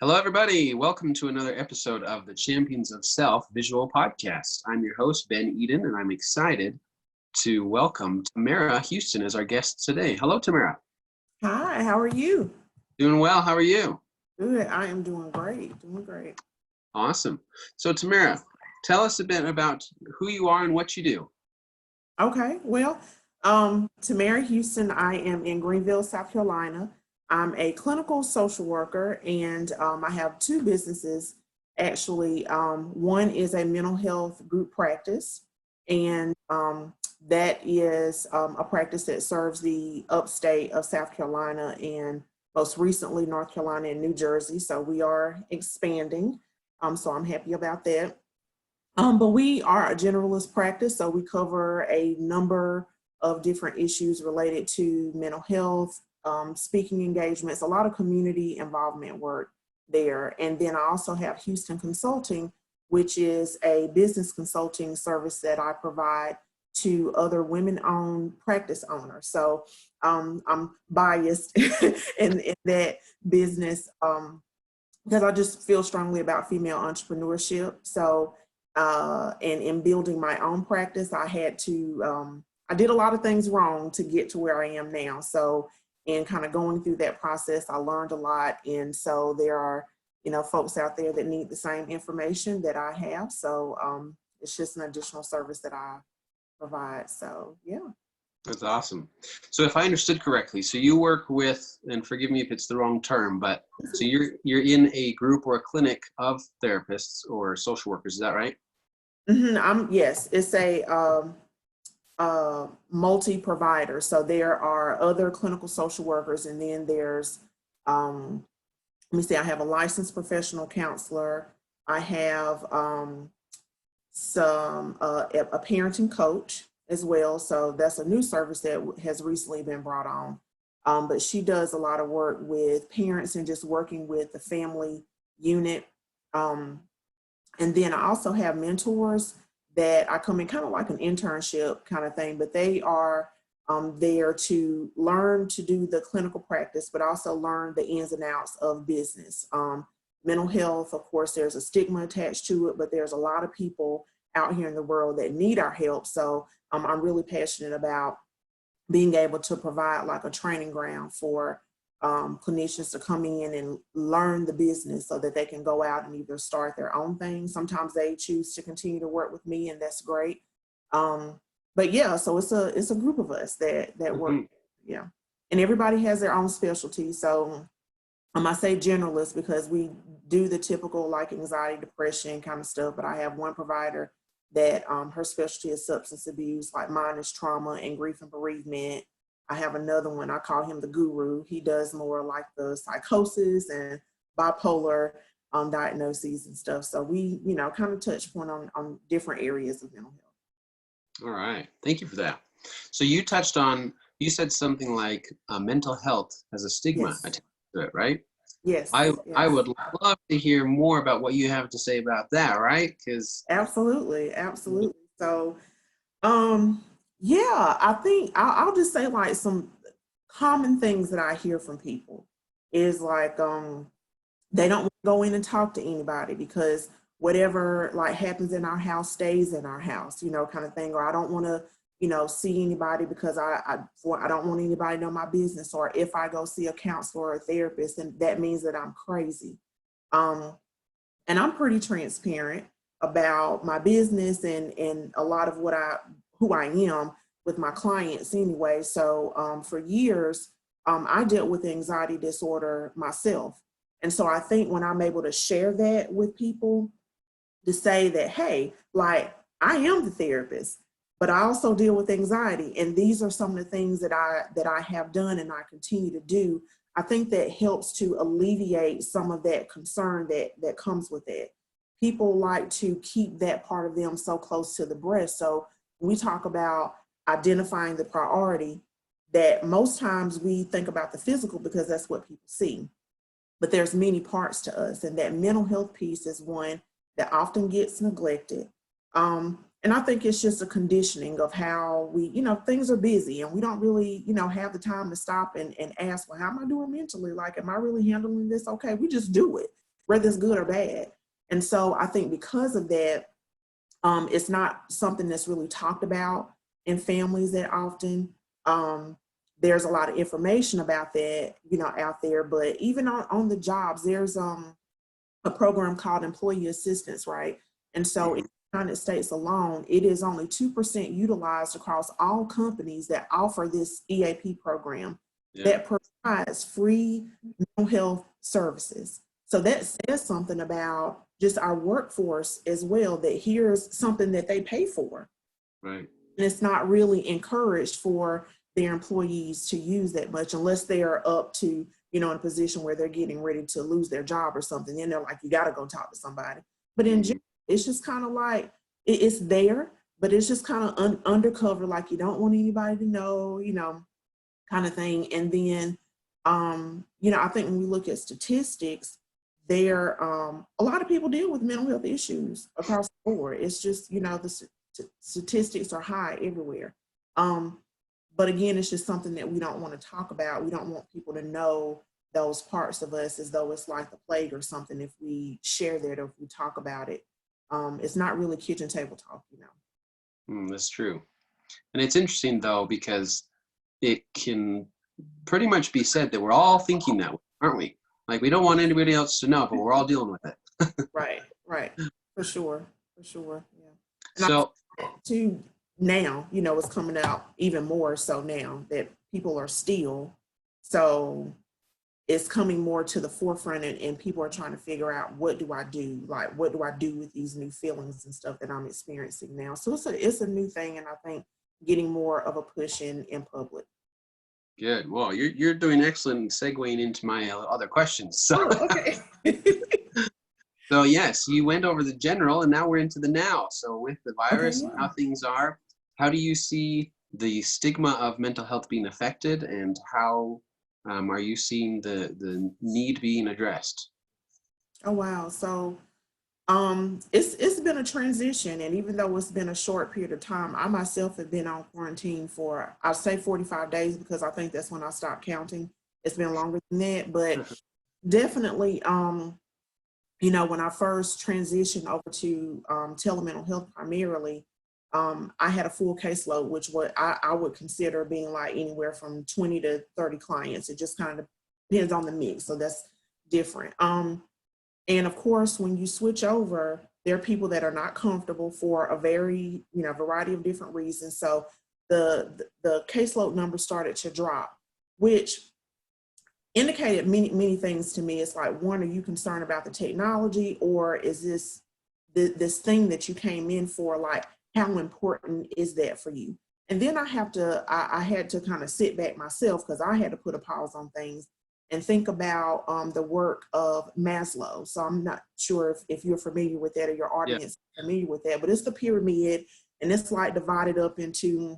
Hello, everybody. Welcome to another episode of the Champions of Self Visual Podcast. I'm your host, Ben Eden, and I'm excited to welcome Tamara Houston as our guest today. Hello, Tamara. Hi, how are you? Doing well. How are you? Good. I am doing great. Doing great. Awesome. So, Tamara, tell us a bit about who you are and what you do. Okay. Well, Tamara Houston, I am in Greenville, South Carolina. I'm a clinical social worker and I have two businesses actually. One is a mental health group practice, and that is a practice that serves the upstate of South Carolina and most recently North Carolina and New Jersey. So we are expanding. So I'm happy about that. But we are a generalist practice, so we cover a number of different issues related to mental health, speaking engagements, a lot of community involvement work there. And then I also have Houston Consulting, which is a business consulting service that I provide to other women-owned practice owners. So I'm biased in that business because I just feel strongly about female entrepreneurship. So and in building my own practice, I did a lot of things wrong to get to where I am now. So, in kind of going through that process, I learned a lot. And so there are, folks out there that need the same information that I have. So it's just an additional service that I provide. So, yeah. That's awesome. So, if I understood correctly, so you work with, and forgive me if it's the wrong term, but so you're in a group or a clinic of therapists or social workers. Is that right? Yes, it's a multi-provider. So there are other clinical social workers, and then there's, let me see, I have a licensed professional counselor. I have a parenting coach as well. So that's a new service that has recently been brought on. But she does a lot of work with parents and just working with the family unit. And then I also have mentors that I come in kind of like an internship kind of thing, but they are there to learn to do the clinical practice, but also learn the ins and outs of business. Mental health, of course, there's a stigma attached to it, but there's a lot of people out here in the world that need our help. So I'm really passionate about being able to provide like a training ground for clinicians to come in and learn the business so that they can go out and either start their own thing. Sometimes they choose to continue to work with me, and that's great. But yeah, so it's a group of us that work. Yeah, and everybody has their own specialty. So I say generalist because we do the typical like anxiety, depression kind of stuff. But I have one provider that her specialty is substance abuse, like mine is trauma and grief and bereavement. I have another one, I call him the guru. He does more like the psychosis and bipolar diagnoses and stuff. So we, kind of touch point on different areas of mental health. All right. Thank you for that. So you said something like mental health has a stigma Yes. attached to it, right? Yes. I would love to hear more about what you have to say about that, right? Because Absolutely. So, yeah, I think I'll just say like some common things that I hear from people is like they don't want to go in and talk to anybody because whatever like happens in our house stays in our house, kind of thing. Or I don't want to, see anybody because I don't want anybody to know my business. Or if I go see a counselor or a therapist, then that means that I'm crazy. Um, and I'm pretty transparent about my business and a lot of who I am with my clients anyway. So for years, I dealt with anxiety disorder myself. And so I think when I'm able to share that with people, to say that, hey, like I am the therapist, but I also deal with anxiety. And these are some of the things that I have done and I continue to do. I think that helps to alleviate some of that concern that comes with it. People like to keep that part of them so close to the breast. So when we talk about identifying the priority, that most times we think about the physical because that's what people see. But there's many parts to us, and that mental health piece is one that often gets neglected. And I think it's just a conditioning of how we, things are busy and we don't really, have the time to stop and ask, well, how am I doing mentally? Like, am I really handling this okay? We just do it. whether it's good or bad. And so I think because of that, it's not something that's really talked about in families that often. There's a lot of information about that, out there, but even on the jobs, there's a program called employee assistance, right? And so in the United States alone, it is only 2% utilized across all companies that offer this EAP program that provides free mental health services. So that says something about just our workforce as well, that here's something that they pay for. Right. And it's not really encouraged for their employees to use that much unless they are up to, in a position where they're getting ready to lose their job or something. Then they're like, you got to go talk to somebody. But in general, it's just kind of like, it's there, but it's just kind of undercover, like you don't want anybody to know, kind of thing. And then, I think when we look at statistics, there, a lot of people deal with mental health issues across the board. It's just, the statistics are high everywhere. But again, it's just something that we don't want to talk about. We don't want people to know those parts of us as though it's like the plague or something if we share that or if we talk about it. It's not really kitchen table talk, That's true. And it's interesting, though, because it can pretty much be said that we're all thinking that way, aren't we? Like, we don't want anybody else to know, but we're all dealing with it. Right. For sure. Yeah. And So, to now, it's coming out even more so now that people are still, so it's coming more to the forefront, and people are trying to figure out, what do I do? Like, what do I do with these new feelings and stuff that I'm experiencing now? So it's a new thing, and I think getting more of a push in public. good. Well, you're doing excellent segueing into my other questions. So, Oh, okay. so yes, you went over the general, and now we're into the now. So with the virus and how things are, how do you see the stigma of mental health being affected, and how are you seeing the need being addressed? Oh, wow. So it's been a transition, and even though it's been a short period of time, I myself have been on quarantine for, I'll say 45 days, because I think that's when I stopped counting. It's been longer than that, but definitely, when I first transitioned over to telemental health primarily, I had a full caseload, which I would consider being like anywhere from 20 to 30 clients. It just kind of depends on the mix, so that's different. And of course, when you switch over, there are people that are not comfortable for a very, variety of different reasons. So the caseload number started to drop, which indicated many things to me. It's like, one, are you concerned about the technology, or is this thing that you came in for, like, how important is that for you? And then I had to kind of sit back myself, because I had to put a pause on things and think about the work of Maslow. So I'm not sure if you're familiar with that, or your audience is familiar with that, but it's the pyramid, and it's like divided up into,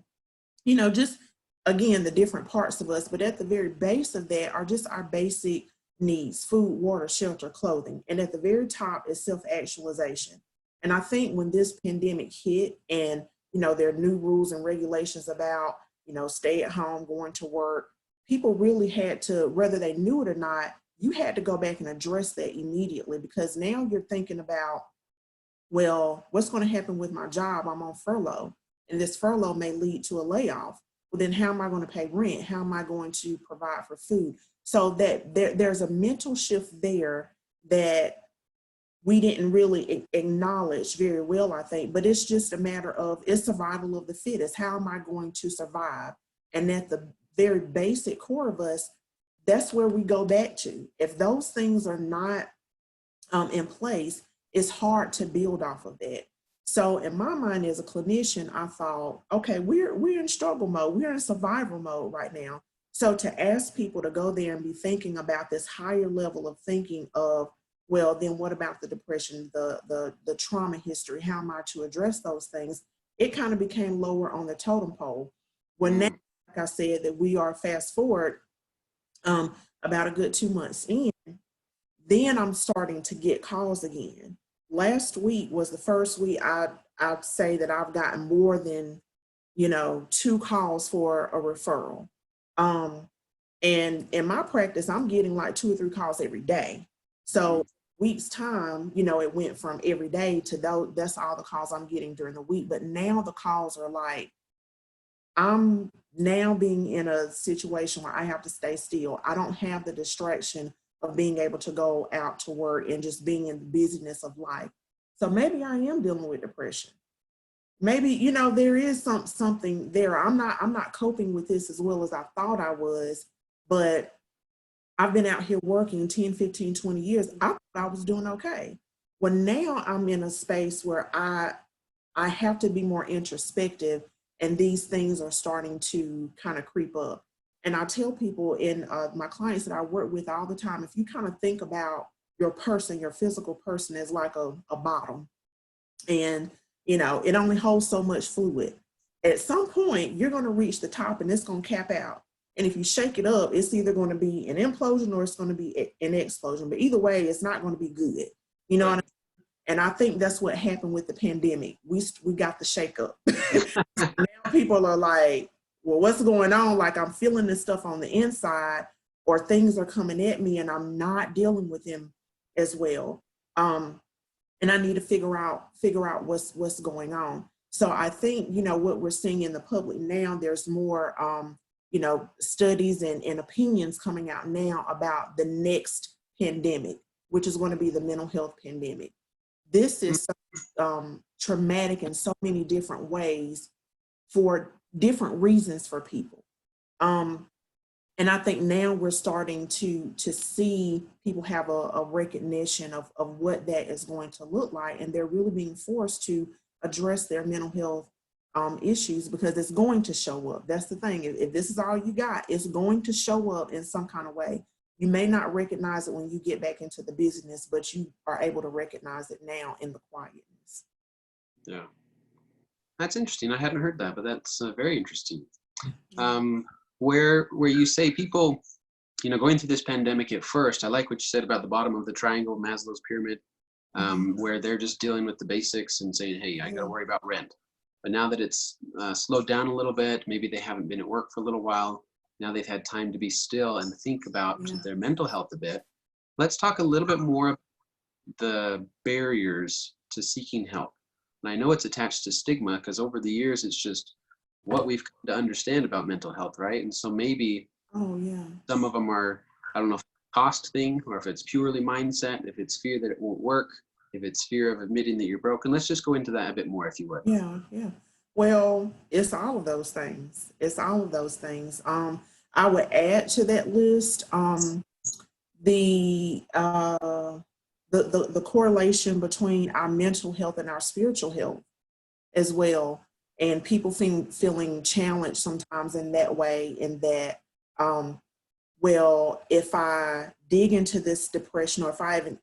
just, again, the different parts of us. But at the very base of that are just our basic needs: food, water, shelter, clothing. And at the very top is self-actualization. And I think when this pandemic hit, and, there are new rules and regulations about, stay at home, going to work, people really had to, whether they knew it or not, you had to go back and address that immediately, because now you're thinking about, well, what's going to happen with my job? I'm on furlough, and this furlough may lead to a layoff. Well, then how am I going to pay rent? How am I going to provide for food? So that there's a mental shift there that we didn't really acknowledge very well, I think. But it's just a matter of, it's survival of the fittest. How am I going to survive? And at the very basic core of us, that's where we go back to. If those things are not in place, it's hard to build off of that. So in my mind as a clinician, I thought, okay, we're in struggle mode. We're in survival mode right now. So to ask people to go there and be thinking about this higher level of thinking of, well, then what about the depression, the trauma history? How am I to address those things? It kind of became lower on the totem pole. When now, like I said, that we are fast forward about a good 2 months in, then I'm starting to get calls again. Last week was the first week I'd say that I've gotten more than, 2 calls for a referral. And in my practice, I'm getting like 2 or 3 calls every day. So week's time, you know, it went from every day to that's all the calls I'm getting during the week. But now the calls are like, I'm now being in a situation where I have to stay still. I don't have the distraction of being able to go out to work and just being in the busyness of life. So maybe I am dealing with depression. Maybe, you know, there is something there. I'm not coping with this as well as I thought I was, but I've been out here working 10, 15, 20 years. I thought I was doing okay. Well, now I'm in a space where I have to be more introspective, and these things are starting to kind of creep up. And I tell people in my clients that I work with all the time, if you kind of think about your person, your physical person as like a bottle, and you know, it only holds so much fluid. At some point, you're going to reach the top and it's going to cap out. And if you shake it up, it's either going to be an implosion or it's going to be an explosion. But either way, it's not going to be good. You know what I mean? And I think that's what happened with the pandemic. We got the shake up. Now people are like, well, what's going on? Like I'm feeling this stuff on the inside, or things are coming at me and I'm not dealing with them as well. And I need to figure out what's going on. So I think, you know, what we're seeing in the public now, there's more you know, studies and opinions coming out now about the next pandemic, which is going to be the mental health pandemic. This is traumatic in so many different ways for different reasons for people. And I think now we're starting to see people have a recognition of what that is going to look like, and they're really being forced to address their mental health issues, because it's going to show up. That's the thing. If this is all you got, it's going to show up in some kind of way. You may not recognize it when you get back into the business, but you are able to recognize it now in the quietness. Yeah, that's interesting. I hadn't heard that, but that's very interesting. Where you say people, you know, going through this pandemic at first, I like what you said about the bottom of the triangle, Maslow's pyramid, where they're just dealing with the basics and saying, hey, I got to worry about rent. But now that it's slowed down a little bit, maybe they haven't been at work for a little while. Now they've had time to be still and think about their mental health a bit. Let's talk a little bit more about the barriers to seeking help. And I know it's attached to stigma because over the years, it's just what we've come to understand about mental health, right? And so maybe some of them are, I don't know if it's a cost thing or if it's purely mindset, if it's fear that it won't work, if it's fear of admitting that you're broken. Let's just go into that a bit more, if you would. Yeah. Well, it's all of those things. It's all of those things. I would add to that list the correlation between our mental health and our spiritual health as well, and people feeling challenged sometimes in that way. In that, well, if I dig into this depression, or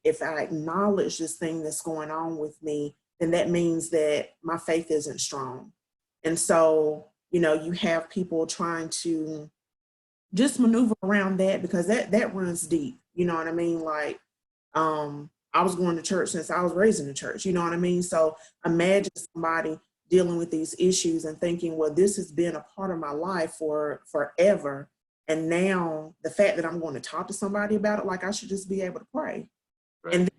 if I acknowledge this thing that's going on with me, then that means that my faith isn't strong. And so, you know, you have people trying to just maneuver around that, because that runs deep. You know what I mean? Like, I was going to church since I was raised in the church. You know what I mean? So imagine somebody dealing with these issues and thinking, well, this has been a part of my life for forever. And now the fact that I'm going to talk to somebody about it, like I should just be able to pray. Right. And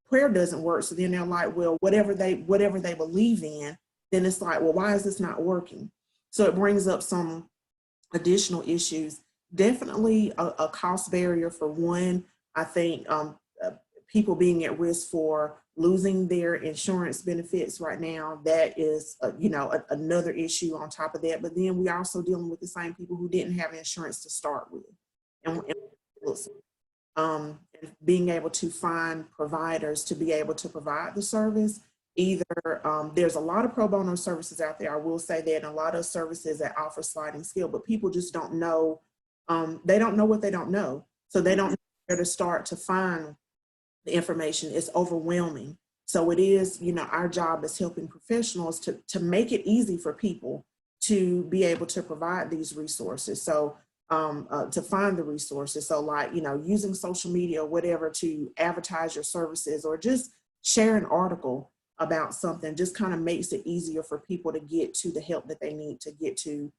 prayer doesn't work. So then they're like, well, whatever they believe in, then it's like, well, why is this not working? So it brings up some additional issues. Definitely a cost barrier for one. I think people being at risk for losing their insurance benefits right now, that is another issue on top of that. But then we also dealing with the same people who didn't have insurance to start with, and being able to find providers to be able to provide the service. Either there's a lot of pro bono services out there, I will say that, and a lot of services that offer sliding scale, but people just don't know. They don't know what they don't know, so they don't know where to start to find the information. Is overwhelming. So it is, our job as helping professionals to make it easy for people to be able to provide these resources. So to find the resources. So like, using social media or whatever to advertise your services, or just share an article about something, just kind of makes it easier for people to get to the help that they need to get to.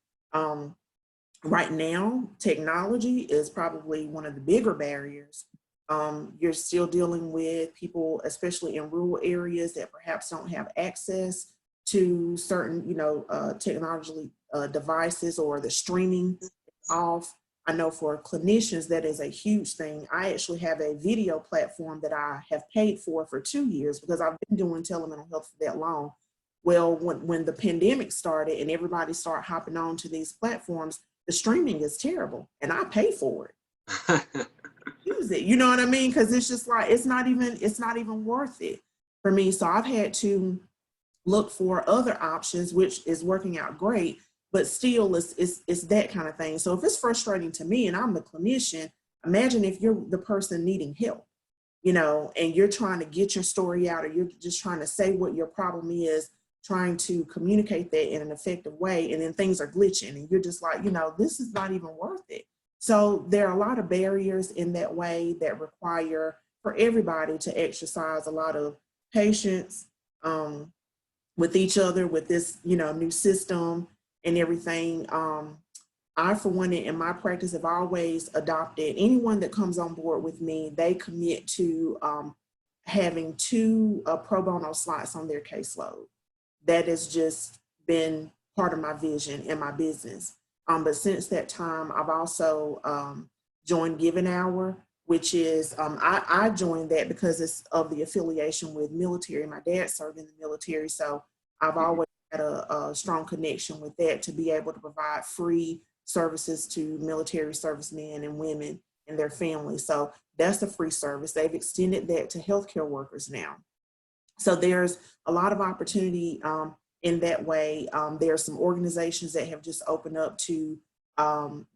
Right now, technology is probably one of the bigger barriers You're still dealing with people, especially in rural areas, that perhaps don't have access to certain, technology devices, or the streaming off. I know for clinicians, that is a huge thing. I actually have a video platform that I have paid for 2 years, because I've been doing telemental health for that long. Well, when the pandemic started and everybody started hopping on to these platforms, the streaming is terrible, and I pay for it. Use it, you know what I mean? Because it's just like, it's not even worth it for me. So I've had to look for other options, which is working out great, but still it's that kind of thing. So if it's frustrating to me and I'm the clinician, imagine if you're the person needing help, and you're trying to get your story out, or you're just trying to say what your problem is, trying to communicate that in an effective way, and then things are glitching, and you're just like, this is not even worth it. So there are a lot of barriers in that way that require for everybody to exercise a lot of patience, with each other, with this, new system and everything. I, for one, in my practice, have always adopted anyone that comes on board with me, they commit to having two pro bono slots on their caseload. That has just been part of my vision in my business. But since that time, I've also joined Giving Hour, which is, I joined that because it's of the affiliation with military. My dad served in the military, so I've always had a strong connection with that, to be able to provide free services to military servicemen and women and their families. So that's a free service. They've extended that to healthcare workers now. So there's a lot of opportunity in that way. There are some organizations that have just opened up to,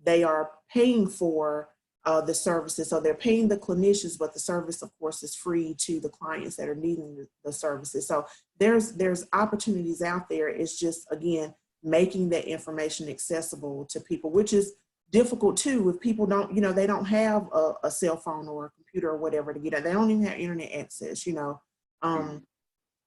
they are paying for the services. So they're paying the clinicians, but the service, of course, is free to the clients that are needing the services. So there's opportunities out there. It's just, again, making that information accessible to people, which is difficult too. If people don't, they don't have a cell phone or a computer or whatever to get it. They don't even have internet access,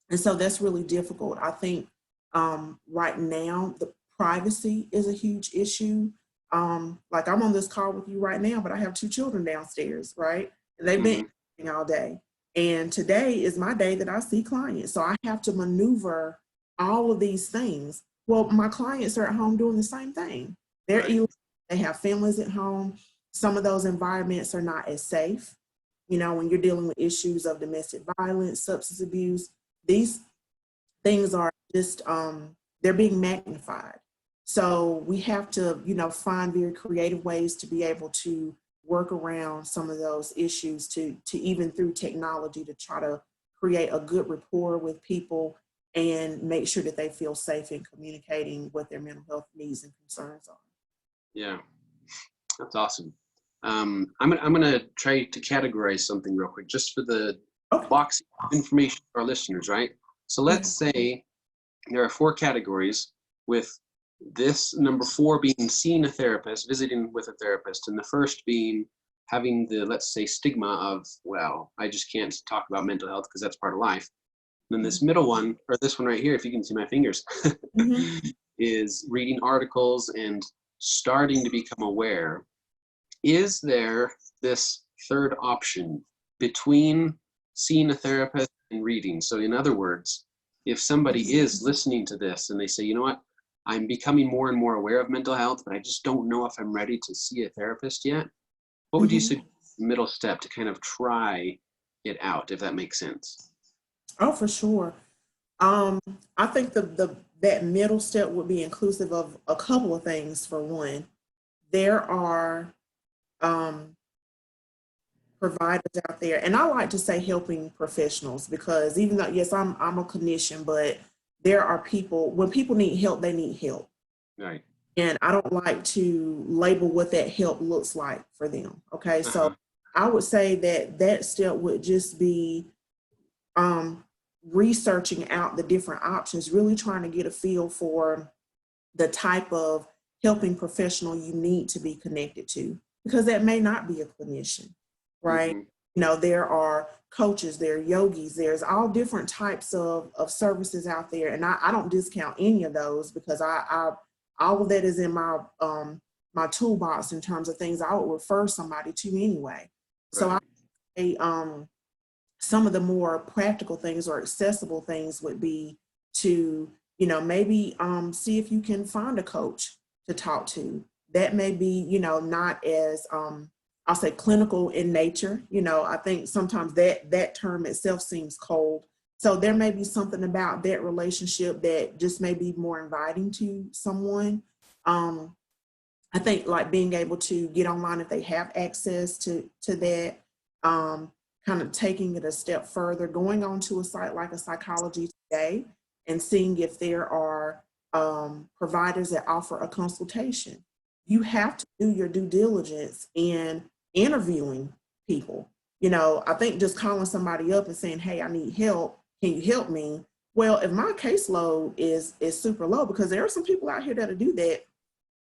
and so that's really difficult. I think right now, the privacy is a huge issue. Like, I'm on this call with you right now, but I have 2 children downstairs, right? And they've been all day. And today is my day that I see clients. So I have to maneuver all of these things. Well, my clients are at home doing the same thing. They have families at home. Some of those environments are not as safe. When you're dealing with issues of domestic violence, substance abuse, these things are just, they're being magnified. So we have to, find very creative ways to be able to work around some of those issues, to even through technology, to try to create a good rapport with people and make sure that they feel safe in communicating what their mental health needs and concerns are. Yeah, that's awesome. I'm gonna try to categorize something real quick, just for the box information for our listeners, right? So let's say there are 4 categories, with this number 4 being seeing a therapist, visiting with a therapist, and the first being having the, let's say, stigma of, well, I just can't talk about mental health because that's part of life. And then this middle one, or this one right here, if you can see my fingers, is reading articles and starting to become aware. Is there this third option between seeing a therapist and reading? So in other words, if somebody is listening to this and they say, you know what, I'm becoming more and more aware of mental health, but I just don't know if I'm ready to see a therapist yet, what would you suggest middle step to kind of try it out, if that makes sense? Oh, for sure. I think that middle step would be inclusive of a couple of things. For one, there are providers out there, and I like to say helping professionals, because even though, yes, I'm a clinician, but there are people, when people need help, they need help. Right. And I don't like to label what that help looks like for them. Okay. So I would say that step would just be researching out the different options, really trying to get a feel for the type of helping professional you need to be connected to, because that may not be a clinician, right? There are coaches, there are yogis, there's all different types of services out there. And I don't discount any of those, because I all of that is in my toolbox in terms of things I would refer somebody to anyway. So say some of the more practical things or accessible things would be to, maybe see if you can find a coach to talk to. That may be, not as I'll say clinical in nature. I think sometimes that term itself seems cold. So there may be something about that relationship that just may be more inviting to someone. I think like being able to get online if they have access to that, kind of taking it a step further, going on to a site like a Psychology Today and seeing if there are providers that offer a consultation. You have to do your due diligence in interviewing people. I think just calling somebody up and saying, "Hey, I need help. Can you help me?" Well, if my caseload is super low, because there are some people out here that'll do that,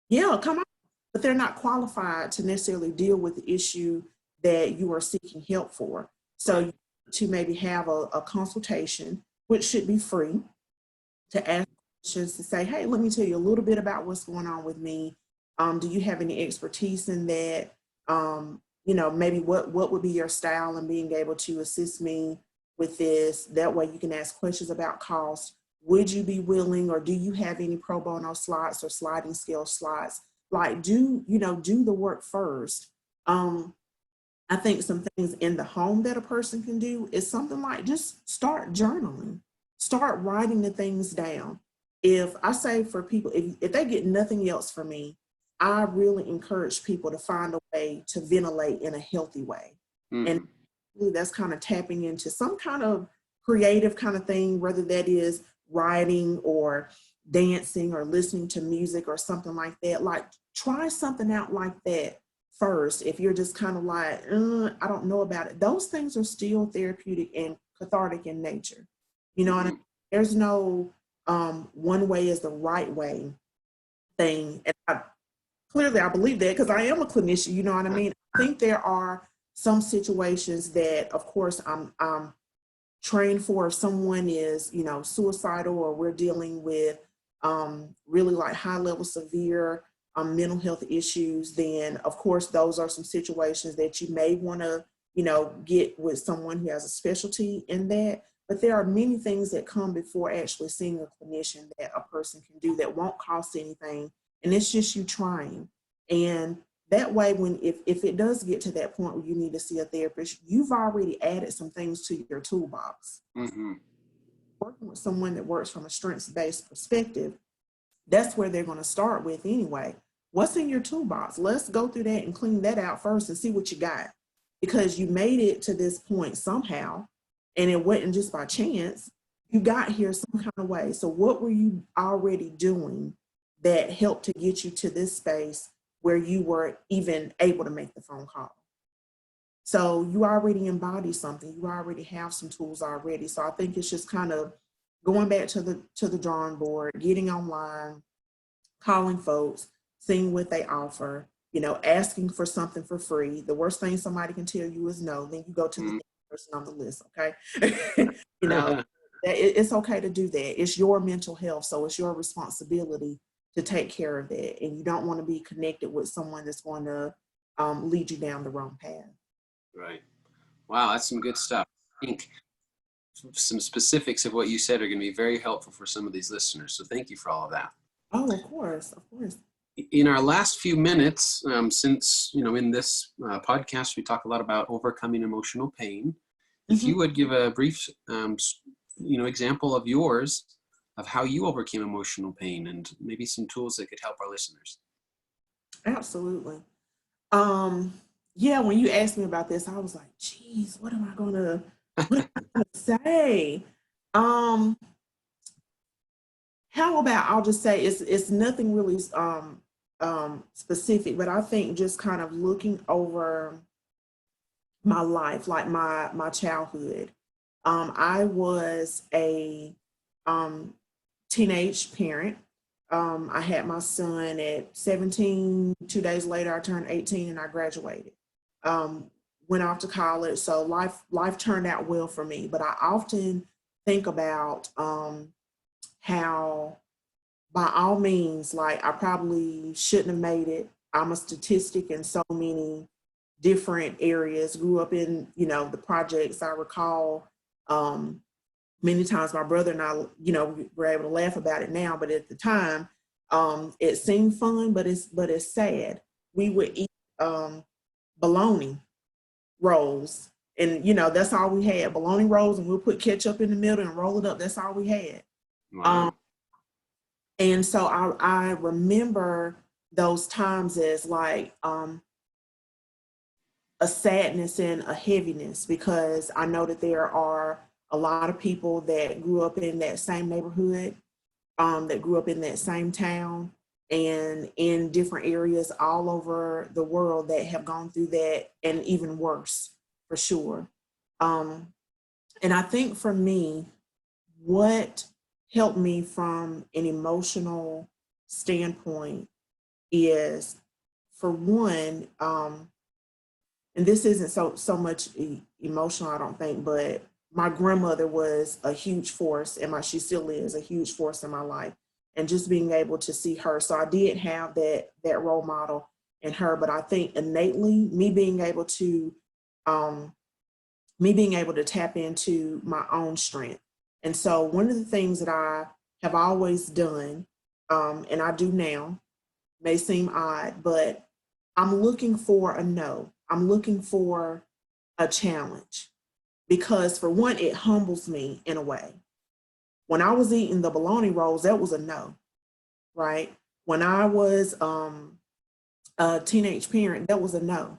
yeah, come on, but they're not qualified to necessarily deal with the issue that you are seeking help for. So to maybe have a consultation, which should be free, to ask questions to say, "Hey, let me tell you a little bit about what's going on with me. Do you have any expertise in that? Maybe what would be your style in being able to assist me with this?" That way you can ask questions about cost. Would you be willing, or do you have any pro bono slots or sliding scale slots? Like do the work first. I think some things in the home that a person can do is something like just start journaling, start writing the things down. If I say for people, if they get nothing else from me, I really encourage people to find a way to ventilate in a healthy way. And that's kind of tapping into some kind of creative kind of thing, whether that is writing or dancing or listening to music or something like that. Like try something out like that first. If you're just kind of like, I don't know about it, those things are still therapeutic and cathartic in nature. And there's no one way is the right way thing. And clearly I believe that because I am a clinician, you know what I mean? I think there are some situations that, of course, I'm trained for. If someone is, suicidal, or we're dealing with really like high level severe mental health issues, then of course those are some situations that you may want to, get with someone who has a specialty in that. But there are many things that come before actually seeing a clinician that a person can do that won't cost anything. And it's just you trying. And that way, if it does get to that point where you need to see a therapist, you've already added some things to your toolbox. Working with someone that works from a strengths-based perspective, that's where they're going to start with anyway. What's in your toolbox? Let's go through that and clean that out first and see what you got. Because you made it to this point somehow, and it wasn't just by chance. You got here some kind of way. So what were you already doing that helped to get you to this space where you were even able to make the phone call? So you already embody something. You already have some tools already. So I think it's just kind of going back to the drawing board, getting online, calling folks, seeing what they offer, asking for something for free. The worst thing somebody can tell you is no. Then you go to the next person on the list, okay? It's okay to do that. It's your mental health, so it's your responsibility to take care of that. And you don't want to be connected with someone that's going to lead you down the wrong path. Right. Wow, that's some good stuff. I think some specifics of what you said are going to be very helpful for some of these listeners. So thank you for all of that. Oh, of course, of course. In our last few minutes, since, in this podcast, we talk a lot about overcoming emotional pain. If you would give a brief, example of yours of how you overcame emotional pain and maybe some tools that could help our listeners. Absolutely. Yeah, when you asked me about this, I was like, geez, what am I gonna say? How about I'll just say it's nothing really specific, but I think just kind of looking over my life, like my childhood. I was a teenage parent. I had my son at 17. 2 days later, I turned 18 and I graduated. Went off to college, so life turned out well for me. But I often think about how, by all means, like I probably shouldn't have made it. I'm a statistic in so many different areas, grew up in, the projects. I recall many times my brother and I, we're able to laugh about it now, but at the time, it seemed fun, but it's sad. We would eat bologna rolls, and that's all we had, bologna rolls, and we'll put ketchup in the middle and roll it up. That's all we had. Wow. And so I remember those times as like a sadness and a heaviness, because I know that there are a lot of people that grew up in that same neighborhood, that grew up in that same town, and in different areas all over the world that have gone through that, and even worse, for sure. And I think for me, what helped me from an emotional standpoint is, for one, and this isn't so much emotional, I don't think, but my grandmother was a huge force, and she still is a huge force in my life. And just being able to see her, so I did have that role model in her. But I think innately, me being able to tap into my own strength. And so one of the things that I have always done, and I do now, may seem odd, but I'm looking for a no. I'm looking for a challenge, because for one, it humbles me in a way. When I was eating the bologna rolls, that was a no, right? When I was a teenage parent, that was a no.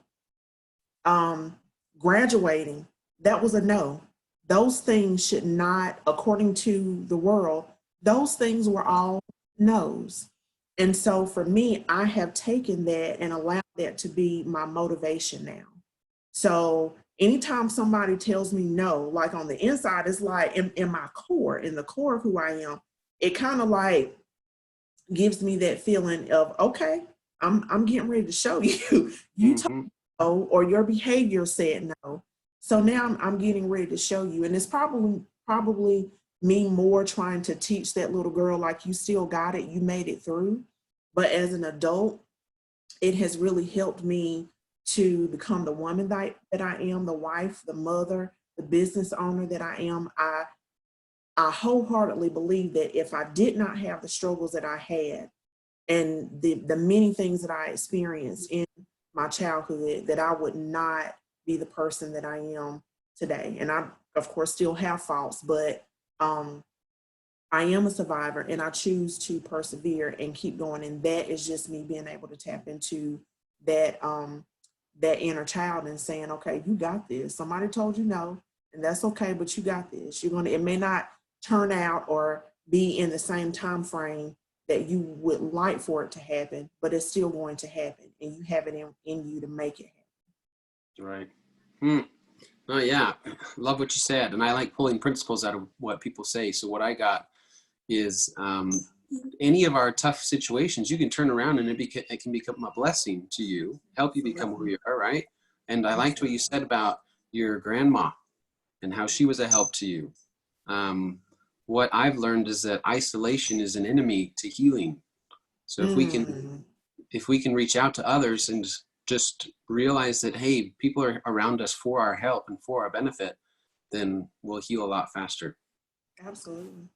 Graduating, that was a no. Those things should not, according to the world, those things were all no's. And so for me, I have taken that and allowed that to be my motivation now. So anytime somebody tells me no, like on the inside, it's like in my core, in the core of who I am, it kind of like gives me that feeling of, okay, I'm getting ready to show you. You told me no, or your behavior said no. So now I'm getting ready to show you. And it's probably me more trying to teach that little girl, like, you still got it, you made it through. But as an adult, it has really helped me to become the woman that I am, the wife, the mother, the business owner that I am. I wholeheartedly believe that if I did not have the struggles that I had, and the many things that I experienced in my childhood, that I would not be the person that I am today. And I, of course, still have faults, but I am a survivor, and I choose to persevere and keep going. And that is just me being able to tap into that that inner child and saying, okay, you got this. Somebody told you no, and that's okay, but you got this. It may not turn out or be in the same time frame that you would like for it to happen, but it's still going to happen, and you have it in you to make it happen. Right. Oh yeah, love what you said, and I like pulling principles out of what people say. So what I got is any of our tough situations, you can turn around and it can become a blessing to you, help you become who you are, right? And I liked what you said about your grandma and how she was a help to you. What I've learned is that isolation is an enemy to healing. So if we can reach out to others and just realize that, hey, people are around us for our help and for our benefit, then we'll heal a lot faster. Absolutely.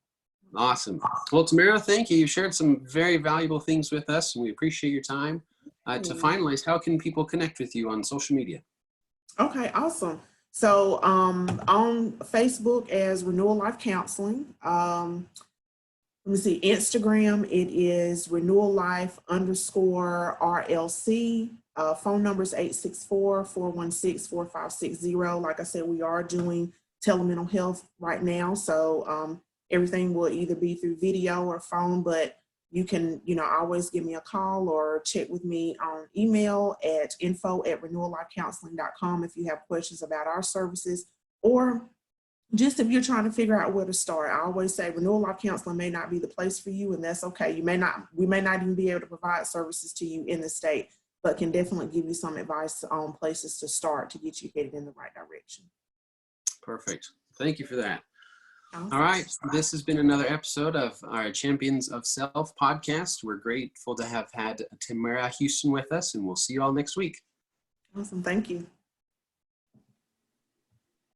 Awesome. Well, Tamara, thank you. You shared some very valuable things with us, and we appreciate your time. To finalize, how can people connect with you on social media? Okay, awesome. So on Facebook as Renewal Life Counseling. Let me see, Instagram, it is Renewal Life _ RLC. Phone number is 864-416-4560. Like I said, we are doing telemental health right now. So everything will either be through video or phone, but you can, always give me a call or check with me on email at info@renewallifecounseling.com if you have questions about our services, or just if you're trying to figure out where to start. I always say Renewal Life Counseling may not be the place for you, and that's okay. We may not even be able to provide services to you in the state, but can definitely give you some advice on places to start to get you headed in the right direction. Perfect. Thank you for that. Awesome. All right. This has been another episode of our Champions of Self podcast. We're grateful to have had Tamara Houston with us, and we'll see you all next week. Awesome. Thank you.